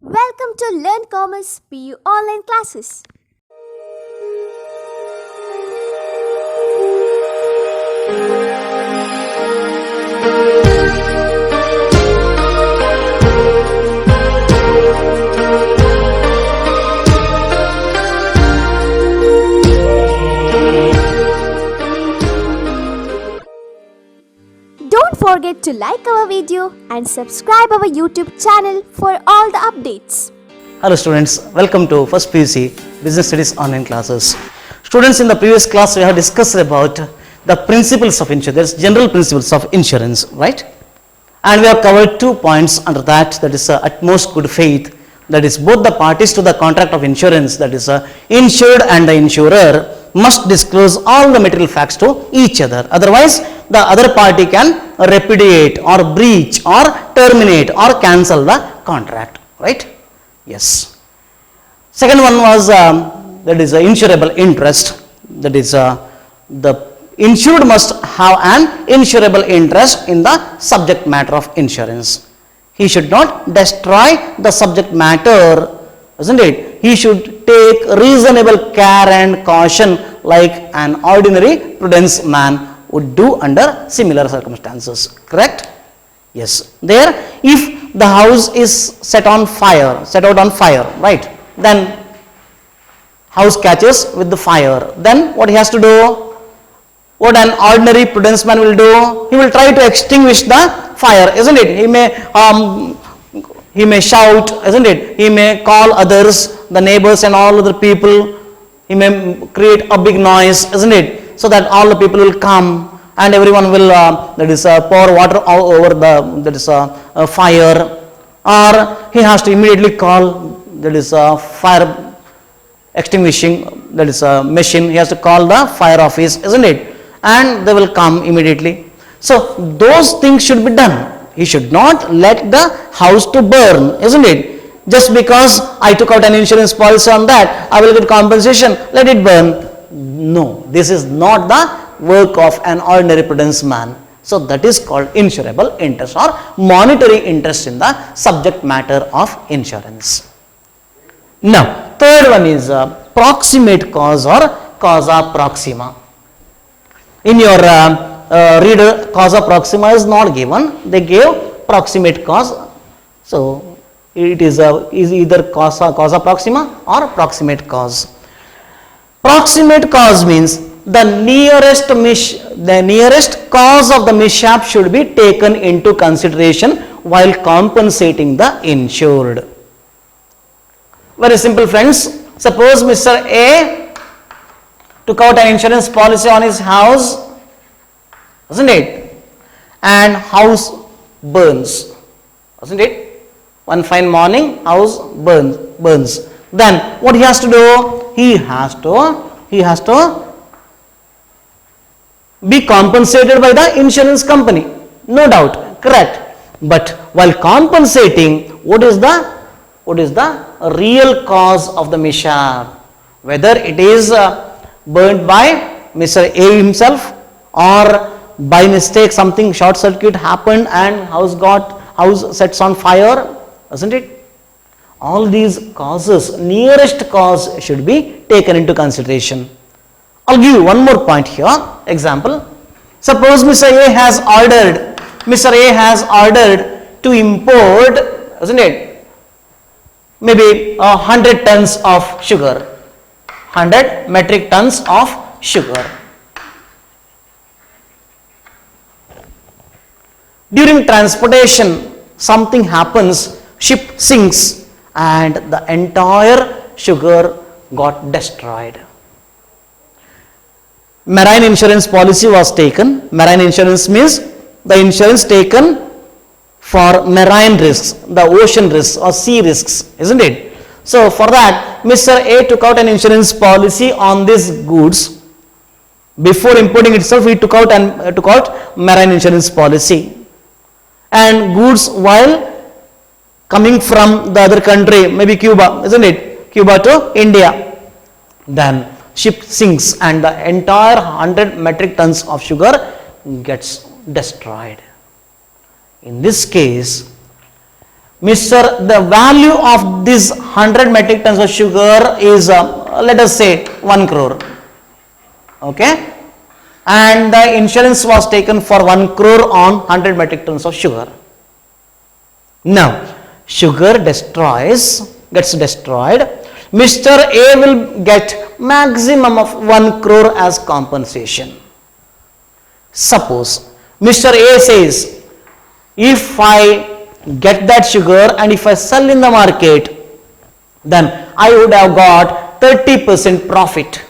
Welcome to Learn Commerce PU online classes. Don't forget to like our video and subscribe our YouTube channel for all the updates. Hello students, welcome to First PUC Business Studies online classes. Students, in the previous class we have discussed about the principles of insurance, general principles of insurance, right? And we have covered 2 points under that, that is utmost good faith, that is both the parties to the contract of insurance, that is insured and the insurer, must disclose all the material facts to each other. Otherwise, the other party can repudiate or breach or terminate or cancel the contract, right? Yes. Second one was that is insurable interest, that is the insured must have an insurable interest in the subject matter of insurance. He should not destroy the subject matter, isn't it? He should take reasonable care and caution like an ordinary prudence man would do under similar circumstances, correct? Yes. There, if the house is set out on fire, right? Then house catches with the fire. Then what he has to do? What an ordinary prudence man will do? He will try to extinguish the fire, isn't it? He may shout, isn't it? He may call others, the neighbors and all other people. He may create a big noise, isn't it? So that all the people will come and everyone will pour water all over the fire, or he has to immediately call fire extinguishing machine. He has to call the fire office, isn't it? And they will come immediately. So those things should be done. He should not let the house to burn, isn't it? Just because I took out an insurance policy on that, I will get compensation, let it burn. No, this is not the work of an ordinary prudence man. So that is called insurable interest or monetary interest in the subject matter of insurance. Now, third one is proximate cause or causa proxima. In your reader, causa proxima is not given, they gave proximate cause. So it is either causa proxima or proximate cause. Proximate cause means the nearest cause of the mishap should be taken into consideration while compensating the insured. Very simple, friends. Suppose Mr. A took out an insurance policy on his house, isn't it? And house burns, isn't it? One fine morning, house burns. Then what he has to do? He has to be compensated by the insurance company. No doubt, correct. But while compensating, what is the real cause of the mishap? Whether it is burnt by Mr. A himself, or by mistake something short circuit happened and house sets on fire, isn't it? All these causes, nearest cause should be taken into consideration. I'll give you one more point here. Example. Suppose Mr. A has ordered to import, isn't it? Maybe 100 tons of sugar, 100 metric tons of sugar. During transportation, something happens, ship sinks and the entire sugar got destroyed. Marine insurance policy was taken. Marine insurance means the insurance taken for marine risks, the ocean risks or sea risks, isn't it? So for that, Mr. A took out an insurance policy on these goods. Before importing itself, he took out marine insurance policy. And goods while coming from the other country, maybe Cuba, isn't it? Cuba to India. Then ship sinks and the entire 100 metric tons of sugar gets destroyed. In this case, the value of this 100 metric tons of sugar is, let us say, 1 crore. Okay? And the insurance was taken for 1 crore on 100 metric tons of sugar. Now, sugar gets destroyed. Mr. A will get maximum of 1 crore as compensation. Suppose Mr. A says, if I get that sugar and if I sell in the market, then I would have got 30% profit.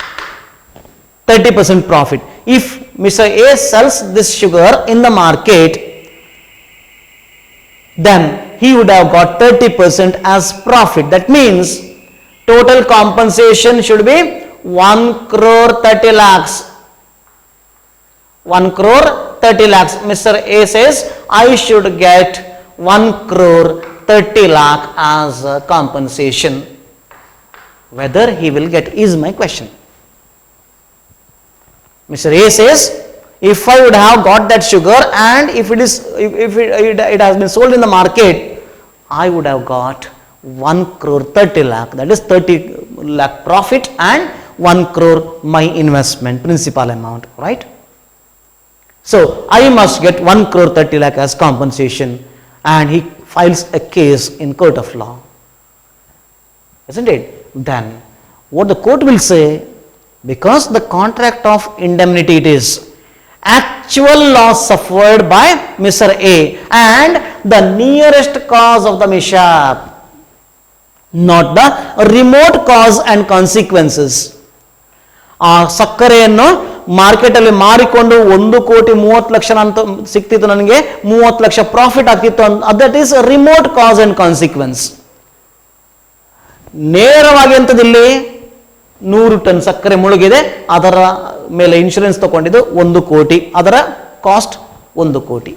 30% profit. If Mr. A sells this sugar in the market, then he would have got 30% as profit. That means total compensation should be 1 crore 30 lakhs. 1 crore 30 lakhs. Mr. A says, I should get 1 crore 30 lakh as compensation. Whether he will get is my question. Mr. A says, if I would have got that sugar and if it has been sold in the market, I would have got 1 crore 30 lakh. That is 30 lakh profit and 1 crore my investment principal amount, right? So I must get 1 crore 30 lakh as compensation, and he files a case in court of law. Isn't it? Then what the court will say, because the contract of indemnity it is, actual loss suffered by Mr. A and the nearest cause of the mishap, not the remote cause and consequences. ಆ ಸಕ್ಕರೆಯನ್ನು ಮಾರ್ಕೆಟಲ್ಲಿ ಮಾರಿಕೊಂಡು 1,30,30,00,000 ಅಂತ ಸಿಕ್ತಿತ್ತು, ನನಗೆ 30 lakh profit ಆಗ್ತಿತ್ತು, that is remote cause and consequence. ನೇರವಾಗಿ ಅಂತದಿಲ್ಲಿ 100 ton ಸಕ್ಕರೆ ಮುಳುಗಿದೆ, ಅದರ ಮೇಲೆ ಇನ್ಶೂರೆನ್ಸ್ ತಗೊಂಡಿದ್ದು 1 ಕೋಟಿ, ಅದರ ಕಾಸ್ಟ್ 1 ಕೋಟಿ.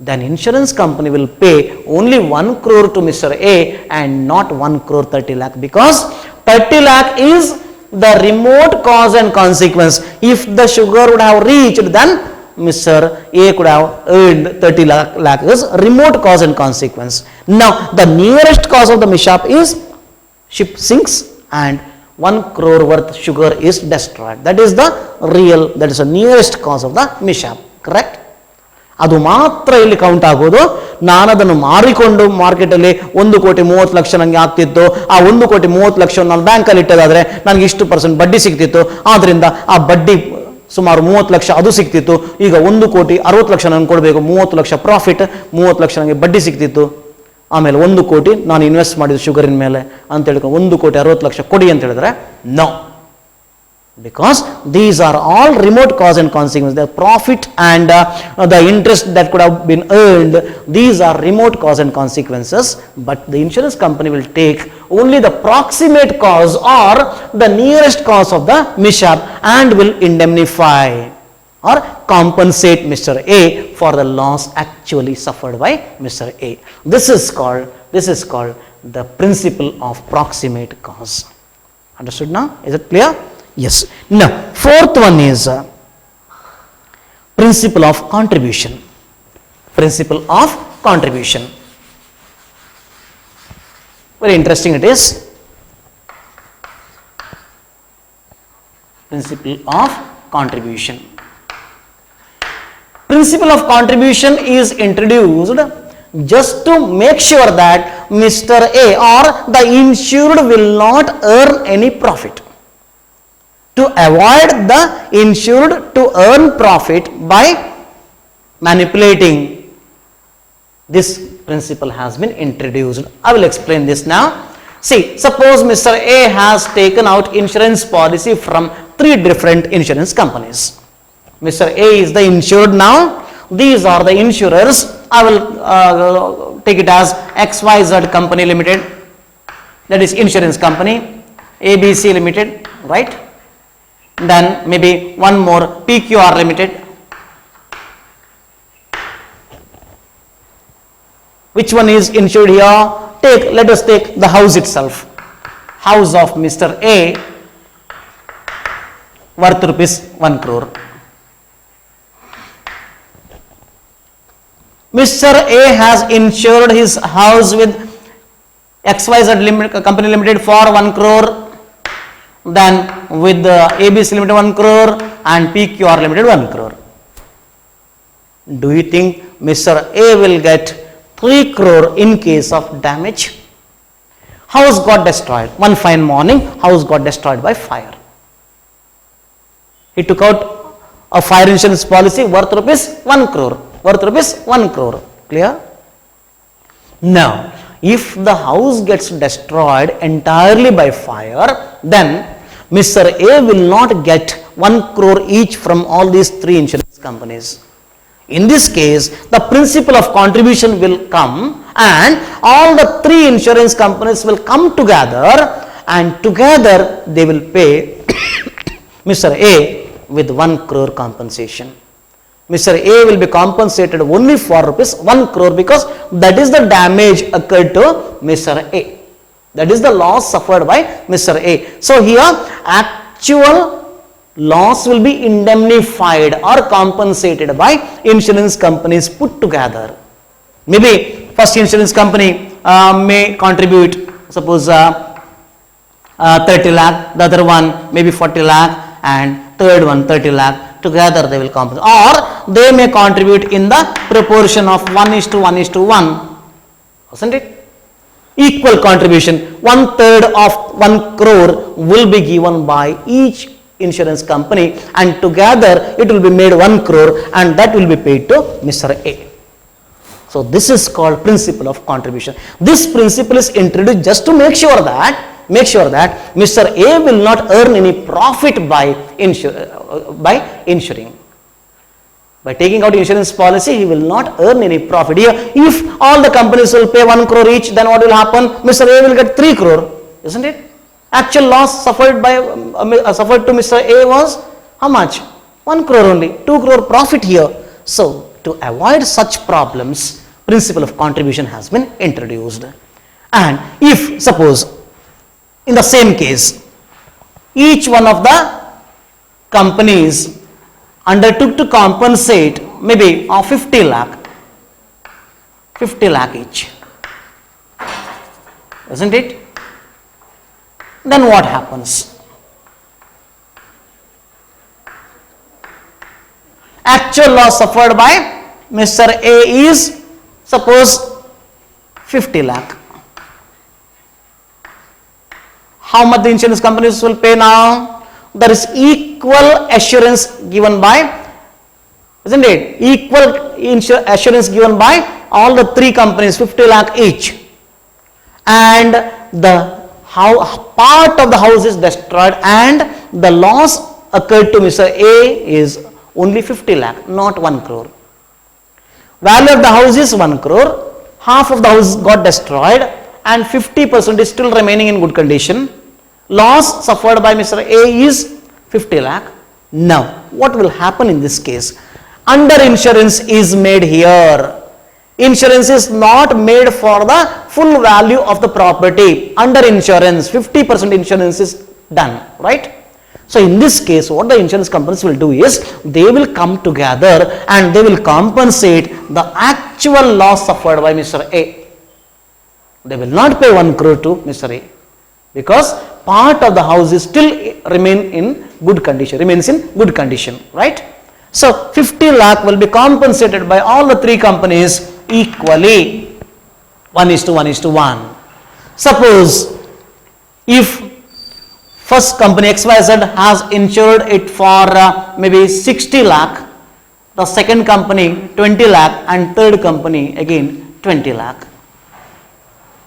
Then insurance company will pay only 1 crore to Mr. A and not 1 crore 30 lakh, because 30 lakh is the remote cause and consequence. If the sugar would have reached, then Mr. A could have earned 30 lakh is remote cause and consequence. Now the nearest cause of the mishap is ship sinks and 1 crore worth sugar is destroyed. That is the real, that is the nearest cause of the mishap, correct? ಅದು ಮಾತ್ರ ಇಲ್ಲಿ count ಆಗೋದು. ನಾನು ಅದನ್ನು ಮಾರಿಕೊಂಡು ಮಾರ್ಕೆಟಲ್ಲಿ 1,30,30,00,000 ನನಗೆ ಆಗ್ತಿತ್ತು, ಆ 1,30,30,00,000 ನಾನು ಬ್ಯಾಂಕಲ್ಲಿ ಇಟ್ಟದಾದರೆ ನನಗೆ ಇಷ್ಟು % ಬಡ್ಡಿ ಸಿಗ್ತಿತ್ತು, ಆದ್ದರಿಂದ ಆ ಬಡ್ಡಿ ಸುಮಾರು 30 ಲಕ್ಷ ಅದು ಸಿಗ್ತಿತ್ತು. ಈಗ 1,60,00,000 ನನಗೆ ಕೊಡಬೇಕು, 30 ಲಕ್ಷ ಪ್ರಾಫಿಟ್, 30 ಲಕ್ಷ ನನಗೆ ಬಡ್ಡಿ ಸಿಗ್ತಿತ್ತು. ಆಮೇಲೆ 1 ಕೋಟಿ ನಾನು ಇನ್ವೆಸ್ಟ್ ಮಾಡಿದ್ದು ಶುಗರಿನ ಮೇಲೆ ಅಂತ ಹೇಳ್ಕೊಂಡು 1,60,00,000 ಕೊಡಿ ಅಂತ ಹೇಳಿದ್ರೆ no, because these are all remote cause and consequence. The profit and the interest that could have been earned, these are remote cause and consequences, but the insurance company will take only the proximate cause or the nearest cause of the mishap and will indemnify or compensate Mr. A for the loss actually suffered by Mr. A. This is called the principle of proximate cause. Understood now? Is it clear? Yes. Now, fourth one is principle of contribution. Principle of contribution. Very interesting it is. Principle of contribution. Principle of contribution is introduced just to make sure that Mr. A or the insured will not earn any profit. To avoid the insured to earn profit by manipulating, this principle has been introduced. I will explain this now. See, suppose Mr. A has taken out insurance policy from 3 different insurance companies. Mr. A is the insured now. These are the insurers. I will take it as XYZ Company Limited, that is insurance company, ABC Limited, right? Then maybe one more, PQR Limited. Which one is insured here? Let us take the house itself. House of Mr. A worth rupees 1 crore. Mr. A has insured his house with XYZ Company Limited for 1 crore, then with ABC Limited 1 crore and PQR Limited 1 crore. Do you think Mr. A will get 3 crore in case of damage? House got destroyed. One fine morning, house got destroyed by fire. He took out a fire insurance policy worth rupees 1 crore. Worth rupees 1 crore. Clear? Now, if the house gets destroyed entirely by fire, then Mr. A will not get 1 crore each from all these 3 insurance companies. In this case, the principle of contribution will come and all the 3 insurance companies will come together and together they will pay Mr. A with 1 crore compensation. Mr. A will be compensated only for rupees 1 crore because that is the damage occurred to Mr. A. That is the loss suffered by Mr. A. So here actual loss will be indemnified or compensated by insurance companies put together. Maybe first insurance company may contribute suppose 30 lakh, the other one maybe 40 lakh and third one 30 lakh. Together they will compensate, or they may contribute in the proportion of 1:1:1, isn't it? Equal contribution, 1/3 of 1 crore will be given by each insurance company and together it will be made 1 crore and that will be paid to Mr. A. So this is called principle of contribution. This principle is introduced just to make sure that Mr. A will not earn any profit by insuring. By taking out insurance policy, he will not earn any profit. Here, if all the companies will pay 1 crore each, then what will happen? Mr. A will get 3 crore, isn't it? Actual loss suffered to Mr. A was how much? 1 crore only, 2 crore profit here. So, to avoid such problems, principle of contribution has been introduced. And if suppose in the same case, each one of the companies undertook to compensate maybe of 50 lakh each, isn't it? Then what happens? Actual loss suffered by Mr. A is suppose 50 lakh. How much the insurance companies will pay now? There is equal assurance given by, isn't it? Equal assurance given by all the 3 companies, 50 lakh each. And the part of the house is destroyed and the loss occurred to Mr. A is only 50 lakh, not 1 crore. Value of the house is 1 crore, half of the house got destroyed and 50% is still remaining in good condition. Loss suffered by Mr. A is 50 lakh. Now, what will happen in this case? Under insurance is made here. Insurance is not made for the full value of the property. Under insurance, 50% insurance is done, right? So, in this case, what the insurance companies will do is, they will come together and they will compensate the actual loss suffered by Mr. A. They will not pay 1 crore to Mr. A because part of the house is still remains in good condition, right? So, 50 lakh will be compensated by all the 3 companies equally, 1:1:1. Suppose if first company XYZ has insured it for maybe 60 lakh, the second company 20 lakh and third company again 20 lakh,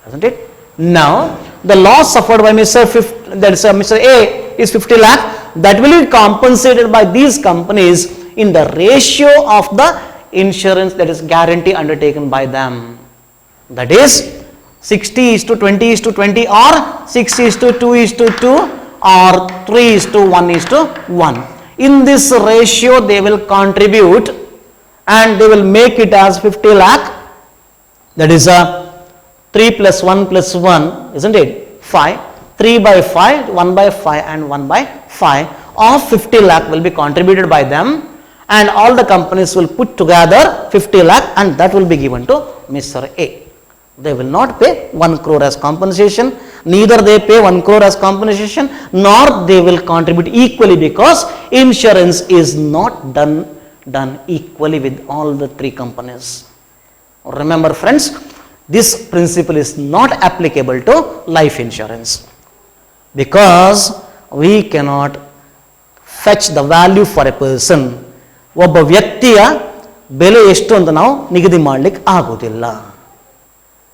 isn't it? Now, the loss suffered by Mr. A is 50 lakh, that will be compensated by these companies in the ratio of the insurance, that is guarantee undertaken by them. That is 60:20:20 or 6:2:2 or 3:1:1. In this ratio they will contribute and they will make it as 50 lakh, that is 3 plus 1 plus 1, isn't it? 5. 3 by 5, 1 by 5 and 1 by 5 of 50 lakh will be contributed by them, and all the companies will put together 50 lakh and that will be given to Mr. A. They will not pay 1 crore as compensation, neither they pay 1 crore as compensation, nor they will contribute equally, because insurance is not done equally with all the 3 companies. Remember friends, this principle is not applicable to life insurance, because we cannot fetch the value for a person. ಒಬ್ಬ ವ್ಯಕ್ತಿಯ ಬೆಲೆ ಎಷ್ಟು ಅಂತ ನಾವು ನಿಗದಿ ಮಾಡಲಿಕ್ಕೆ ಆಗೋದಿಲ್ಲ.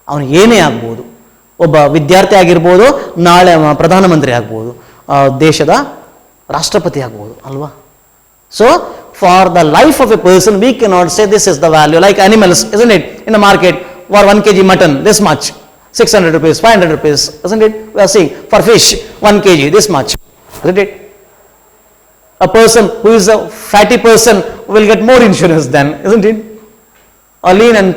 ಅವನು ಏನೇ ಆಗ್ಬೋದು, ಒಬ್ಬ ವಿದ್ಯಾರ್ಥಿ ಆಗಿರ್ಬೋದು, ನಾಳೆ ಪ್ರಧಾನಮಂತ್ರಿ ಆಗ್ಬೋದು, ದೇಶದ ರಾಷ್ಟ್ರಪತಿ ಆಗ್ಬೋದು ಅಲ್ವಾ. So for the life of A person we cannot say this is the value. Like animals, isn't it? In the market, for 1 kg mutton this much, 600 rupees, 500 rupees, isn't it? We are seeing for fish 1 kg this much, isn't it? A person who is a fatty person will get more insurance than, isn't it? A lean and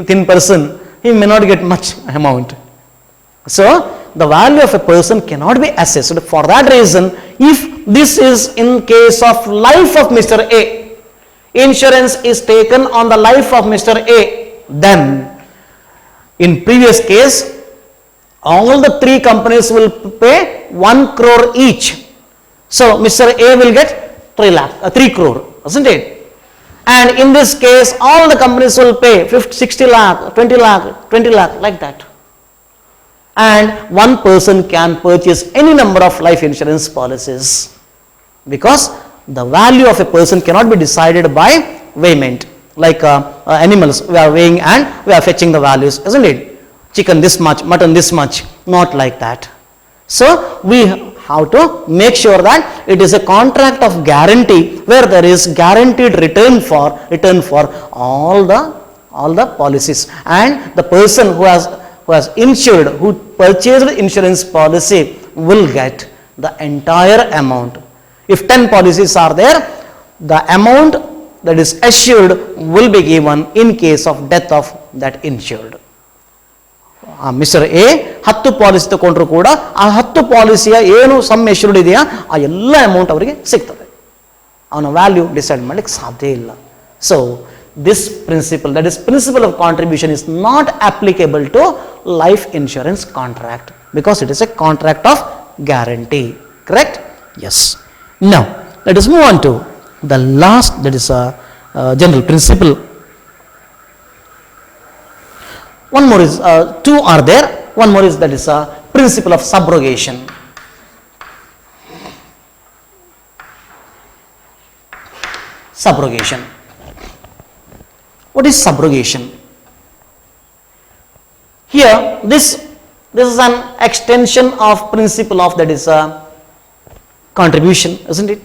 thin person, he may not get much amount. So the value of a person cannot be assessed. For that reason, if this is in case of life of Mr. A, insurance is taken on the life of Mr. A, then in previous case all the 3 companies will pay 1 crore each. So Mr. A will get 3 crore, isn't it? And in this case all the companies will pay 60 lakh, 20 lakh, 20 lakh, like that. And one person can purchase any number of life insurance policies, because the value of a person cannot be decided by weighment. Like animals, we are weighing and we are fetching the values, isn't it? Chicken this much, mutton this much, not like that. So we have to make sure that it is a contract of guarantee, where there is guaranteed return for all the policies, and the person who has insured, who purchased insurance policy, will get the entire amount. If 10 policies are there, the amount that is assured will be given in case of death of that insured. Mister A 10 policy ತಗೊಂಡ್ರು ಕೂಡ ಆ 10 ಪಾಲಿಸಿಯ ಏನು some ಎಶ್ಯೂರ್ಡ್ ಇದೆಯಾ ಆ ಎಲ್ಲ amount ಅವರಿಗೆ ಸಿಗ್ತದೆ. ಅವನ ವ್ಯಾಲ್ಯೂ ಡಿಸೈಡ್ ಮಾಡಲಿಕ್ಕೆ ಸಾಧ್ಯ ಇಲ್ಲ. So this principle, that is principle of contribution, is not applicable to life insurance contract, because it is a contract of guarantee. Correct? Yes. Now let us move on to the last, that is a general principle. One more is 2 are there. One more is, that is a principle of subrogation. Subrogation. What is subrogation? Here this is an extension of principle of, that is a contribution, isn't it?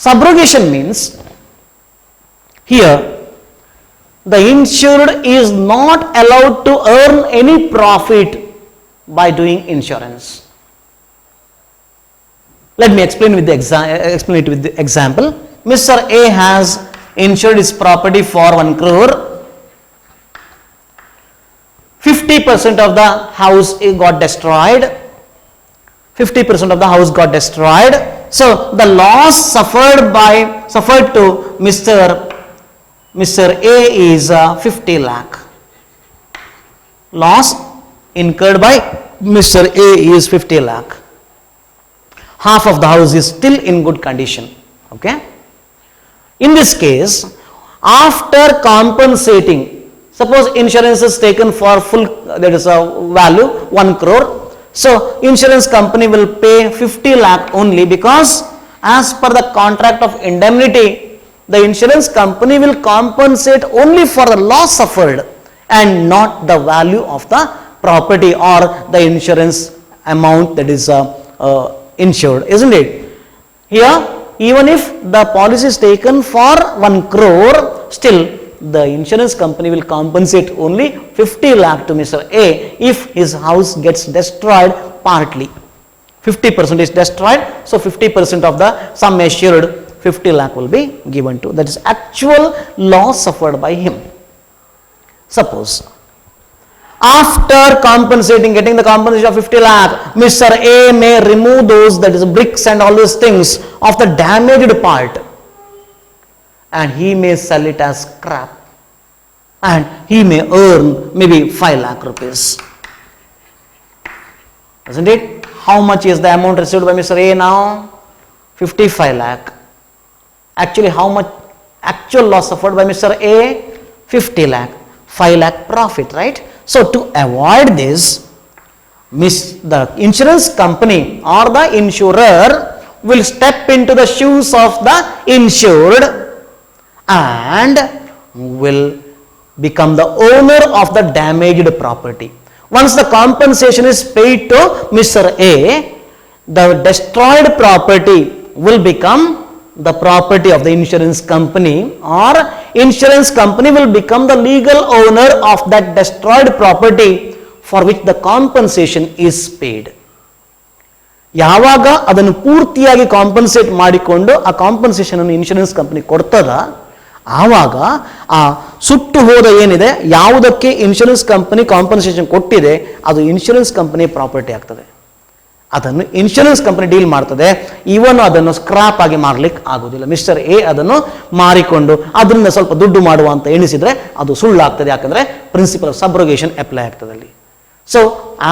Subrogation means here the insured is not allowed to earn any profit by doing insurance. Let me explain it with the example. Mr. A has insured his property for 1 crore. 50% of the house got destroyed. 50% of the house got destroyed. So the loss suffered to Mr. A is 50 lakh. Loss incurred by Mr. A is 50 lakh. Half of the house is still in good condition. Okay. In this case, after compensating, suppose insurance is taken for full, that is a value 1 crore. So insurance company will pay 50 lakh only, because as per the contract of indemnity, the insurance company will compensate only for the loss suffered and not the value of the property or the insurance amount that is insured, isn't it? Here, even if the policy is taken for 1 crore, still the insurance company will compensate only 50 lakh to Mr. A if his house gets destroyed partly. 50% is destroyed, so 50% of the sum assured 50 lakh will be given to, that is actual loss suffered by him. Suppose after compensating, getting the compensation of 50 lakh, Mr. A may remove those, that is bricks and all those things of the damaged part. and he may sell it as scrap and he may earn maybe 5 lakh rupees. Isn't it? How much is the amount received by Mr. A now? 55 lakh. Actually, how much actual loss suffered by Mr. A? 50 lakh. 5 lakh profit, right? So, to avoid this, the insurance company or the insurer will step into the shoes of the insured and will become the owner of the damaged property. Once the compensation is paid to Mr. A, the destroyed property will become the property of the insurance company, or insurance company will become the legal owner of that destroyed property for which the compensation is paid. ಯಾವಾಗ ಅದನ್ನು ಪೂರ್ತಿಯಾಗಿ compensate ಮಾಡಿಕೊಂಡು ಆ compensation ಅನ್ನು insurance company ಕೊಡ್ತದ, ಆವಾಗ ಆ ಸುಟ್ಟು ಹೋದ ಏನಿದೆ, ಯಾವುದಕ್ಕೆ ಇನ್ಶೂರೆನ್ಸ್ ಕಂಪನಿ ಕಾಂಪನ್ಸೇಷನ್ ಕೊಟ್ಟಿದೆ, ಅದು ಇನ್ಶೂರೆನ್ಸ್ ಕಂಪನಿ ಪ್ರಾಪರ್ಟಿ ಆಗ್ತದೆ. ಅದನ್ನು ಇನ್ಶೂರೆನ್ಸ್ ಕಂಪನಿ ಡೀಲ್ ಮಾಡ್ತದೆ. ಇವನು ಅದನ್ನು ಸ್ಕ್ರಾಪ್ ಆಗಿ ಮಾರಲಿಕ್ಕೆ ಆಗೋದಿಲ್ಲ. ಮಿಸ್ಟರ್ ಎ ಅದನ್ನು ಮಾರಿಕೊಂಡು ಅದರಿಂದ ಸ್ವಲ್ಪ ದುಡ್ಡು ಮಾಡುವ ಅಂತ ಎಣಿಸಿದ್ರೆ ಅದು ಸುಳ್ಳಾಗ್ತದೆ. ಯಾಕಂದ್ರೆ ಪ್ರಿನ್ಸಿಪಲ್ ಆಫ್ ಸಬ್ರೋಗೇಷನ್ ಅಪ್ಲೈ ಆಗ್ತದೆ ಅಲ್ಲಿ. So,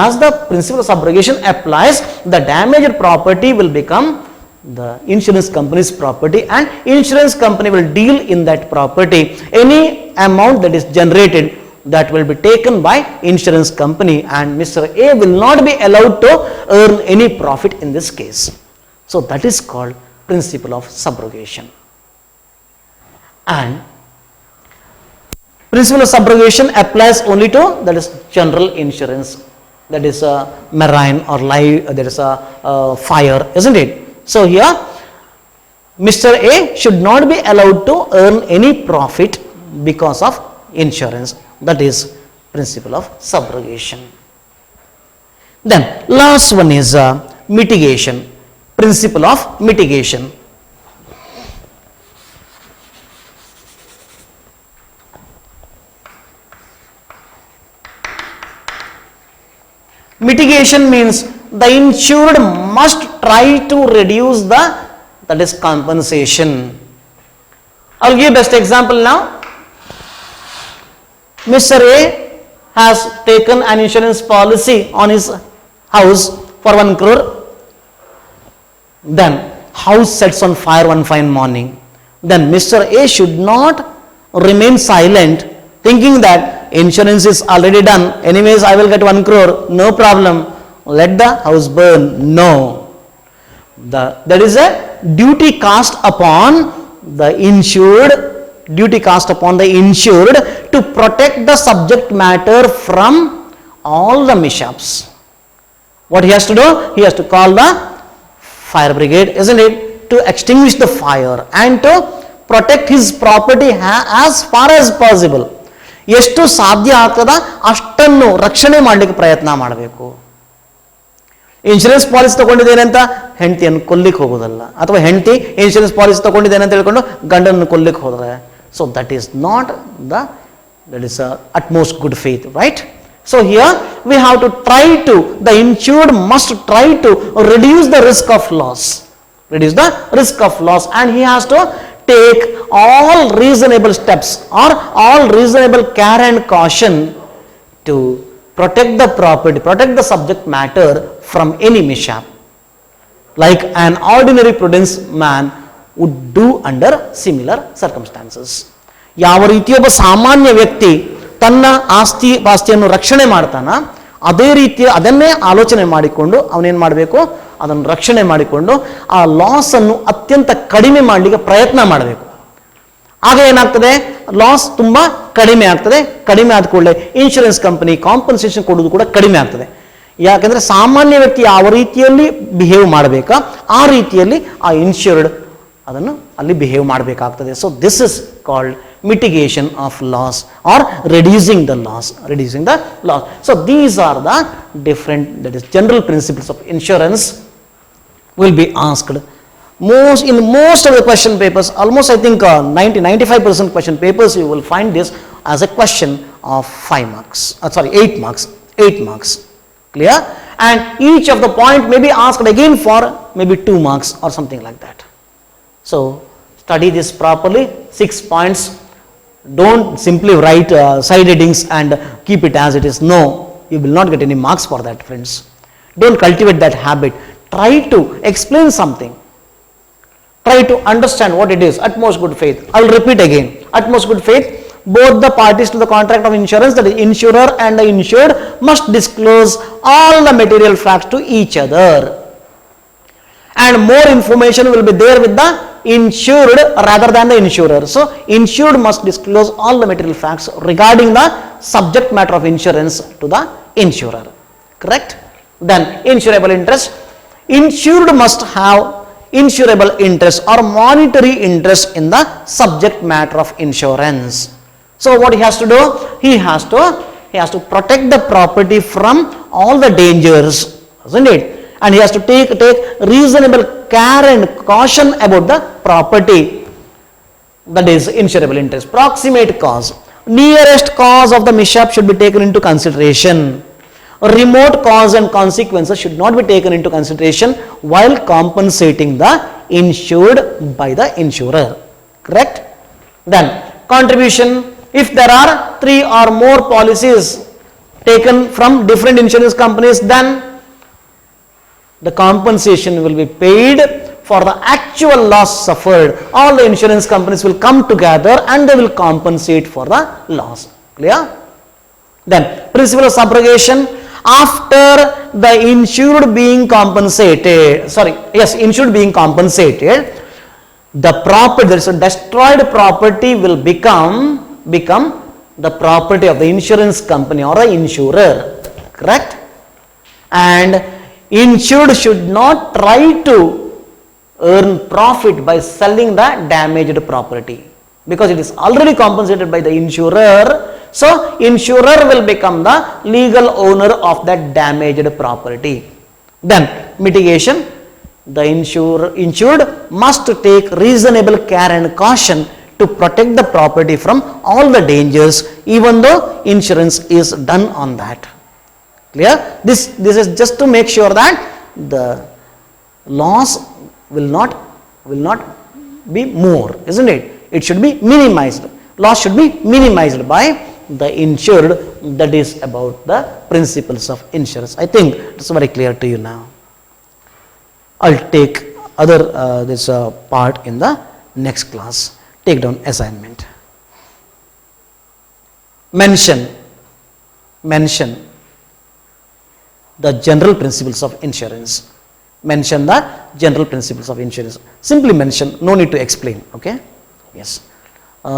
as the principle of subrogation applies, the damaged property will become the insurance company's property and insurance company will deal in that property. Any amount that is generated, that will be taken by insurance company and Mr. A will not be allowed to earn any profit in this case. So, that is called principle of subrogation. And principle of subrogation applies only to, that is general insurance, that is marine or live, there is a fire, isn't it? So here Mr. A should not be allowed to earn any profit because of insurance. That is principle of subrogation. Then last one is mitigation, principle of mitigation. Mitigation means the insured must try to reduce the, that is compensation. I will give best example now. Mr. A has taken an insurance policy on his house for 1 crore. Then house sets on fire one fine morning. Then Mr. A should not remain silent thinking that insurance is already done, anyways I will get 1 crore, no problem, let the house burn. No, there is a duty cast upon the insured, to protect the subject matter from all the mishaps. What he has to do? He has to call the fire brigade, isn't it, to extinguish the fire and to protect his property as far as possible. ಎಷ್ಟು ಸಾಧ್ಯ ಆಗ್ತದ ಅಷ್ಟನ್ನು ರಕ್ಷಣೆ ಮಾಡಲಿಕ್ಕೆ ಪ್ರಯತ್ನ ಮಾಡಬೇಕು. Insurance policy ತಗೊಂಡಿದ್ದೇನೆ ಅಂತ ಹೆಂಡತಿಯನ್ನು ಕೊಲ್ಲಿಕ್ಕೆ ಹೋಗೋದಲ್ಲ, ಅಥವಾ ಹೆಂಡತಿ ಇನ್ಶೂರೆನ್ಸ್ ಪಾಲಿಸಿ ತಗೊಂಡಿದ್ದೇನೆ ಅಂತ ಹೇಳ್ಕೊಂಡು ಗಂಡನ್ನು ಕೊಲ್ಲಿಕ್ಕೆ ಹೋದ್ರೆ, so that is not that is utmost good faith, right? So here we have to try to, the insured must try to reduce the risk of loss, and he has to take all reasonable steps or all reasonable care and caution to protect the property, protect the subject matter from any mishap, like an ordinary prudence man would do under similar circumstances. ಯಾವ ರೀತಿಯೊಬ್ಬ ಸಾಮಾನ್ಯ ವ್ಯಕ್ತಿ ತನ್ನ ಪಾಸ್ತಿಯನ್ನು ರಕ್ಷಣೆ ಮಾಡ್ತಾನ, ಅದೇ ರೀತಿಯ ಅದನ್ನೇ ಆಲೋಚನೆ ಮಾಡಿಕೊಂಡು ಅವನೇನು ಮಾಡಬೇಕು, ಅದನ್ನು ರಕ್ಷಣೆ ಮಾಡಿಕೊಂಡು ಆ ಲಾಸ್ ಅನ್ನು ಅತ್ಯಂತ ಕಡಿಮೆ ಮಾಡಲಿಕ್ಕೆ ಪ್ರಯತ್ನ ಮಾಡಬೇಕು. ಆಗ ಏನಾಗ್ತದೆ, ಲಾಸ್ ತುಂಬ ಕಡಿಮೆ ಆಗ್ತದೆ. ಕಡಿಮೆ ಆದ ಕೂಡಲೇ ಇನ್ಶೂರೆನ್ಸ್ ಕಂಪನಿ ಕಾಂಪನ್ಸೇಷನ್ ಕೊಡೋದು ಕೂಡ ಕಡಿಮೆ ಆಗ್ತದೆ. ಯಾಕಂದರೆ ಸಾಮಾನ್ಯ ವ್ಯಕ್ತಿ ಯಾವ ರೀತಿಯಲ್ಲಿ ಬಿಹೇವ್ ಮಾಡಬೇಕಾ ಆ ರೀತಿಯಲ್ಲಿ ಆ ಇನ್ಶೂರ್ಡ್ ಅದನ್ನು ಅಲ್ಲಿ ಬಿಹೇವ್ ಮಾಡಬೇಕಾಗ್ತದೆ. So this is called mitigation of loss or reducing the loss. So these are the different, that is general principles of insurance will be asked in most of the question papers. Almost I think 90-95% question papers you will find this as a question of 8 marks. Clear? And each of the point may be asked again for maybe 2 marks or something like that. So Study this properly. 6 points. Don't simply write side headings and keep it as it is. No, you will not get any marks for that, friends. Don't cultivate that habit. Try to explain something. Try to understand what it is. Utmost good faith. I will repeat again. Utmost good faith. Both the parties to the contract of insurance, that is insurer and the insured, must disclose all the material facts to each other. And more information will be there with the insured rather than the insurer. So, insured must disclose all the material facts regarding the subject matter of insurance to the insurer. Correct? Then, insurable interest. Insured must have insurable interest or monetary interest in the subject matter of insurance. So, what he has to do? He has to protect the property from all the dangers, isn't it? And he has to take reasonable care and caution about the property, that is insurable interest. Proximate cause. Nearest cause of the mishap should be taken into consideration. Remote cause and consequences should not be taken into consideration while compensating the insured by the insurer. Correct? Then, contribution. If there are 3 or more policies taken from different insurance companies, then the compensation will be paid for the actual loss suffered. All the insurance companies will come together and they will compensate for the loss. Clear? Then, principle of subrogation. After the insured being compensated, the property, there is a destroyed property will become the property of the insurance company or the insurer. Correct? And insured should not try to earn profit by selling the damaged property, because it is already compensated by the insurer. So, insurer will become the legal owner of that damaged property. Then, mitigation. The insured must take reasonable care and caution to protect the property from all the dangers, even though insurance is done on that. Clear? This is just to make sure that the loss will not be more, isn't it? It should be minimized. Loss should be minimized by the insured. That is about the principles of insurance. I think it's very clear to you now. I'll take other this part in the next class. Take down assignment. Mention the general principles of insurance. Mention the general principles of insurance. Simply mention, no need to explain. Okay? Yes.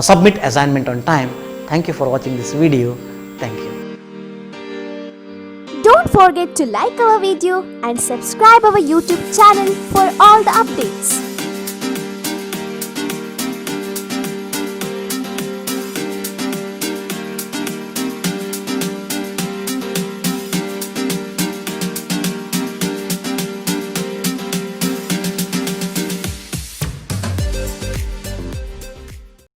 Submit assignment on time. Thank you for watching this video. Thank you. Don't forget to like our video and subscribe our YouTube channel for all the updates.